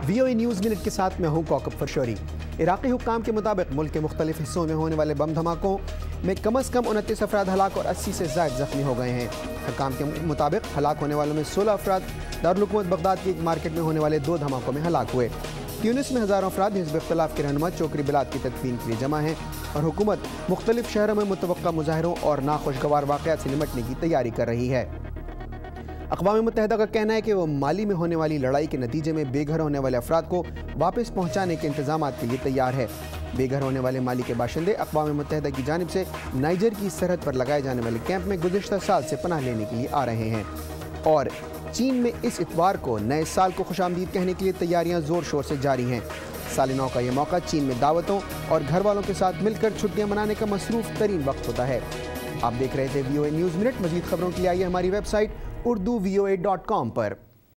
VOA news minute के साथ मैं हूं कौकब फरशोरी। इराक़ी हुक्काम के मुताबिक मुल्क के मुख्तलिफ हिस्सों में होने वाले बम धमाकों में कम अज़ कम 29 अफराद हलाक और 80 से ज़ायद ज़ख्मी हो गए हैं। हुक्काम के मुताबिक हलाक होने वालों में 16 अफराद दारुल हुकूमत बगदाद की एक मार्केट में होने वाले 2 धमाकों में हलाक हुए। ट्यूनिस में हज़ारों अफराद हिज़्ब इख्तिलाफ के रहनुमा चोकरी बिलाद की तदफीन के लिए जमा हैं और हुकूमत मुख्तलिफ शहरों में मुतवक्का मुजाहरों और नाखुशगवार वाक़यात से निमटने की तैयारी कर रही है। अक़वाम मुत्तहिदा का कहना है कि वो माली में होने वाली लड़ाई के नतीजे में बेघर होने वाले अफराद को वापस पहुँचाने के इंतजामात के लिए तैयार है। बेघर होने वाले माली के बाशिंदे अक़वाम मुत्तहिदा की जानिब से नाइजर की सरहद पर लगाए जाने वाले कैंप में गुज़िश्ता साल से पनाह लेने के लिए आ रहे हैं। और चीन में इस इतवार को नए साल को खुशामदीद कहने के लिए तैयारियां ज़ोर शोर से जारी हैं। साल नौ का ये मौका चीन में दावतों और घर वालों के साथ मिलकर छुट्टियां मनाने का मसरूफ़ तरीन वक्त होता है। आप देख रहे थे VOA न्यूज़ मिनट। मज़ीद खबरों के लिए आइए हमारी वेबसाइट urduvoa.com पर।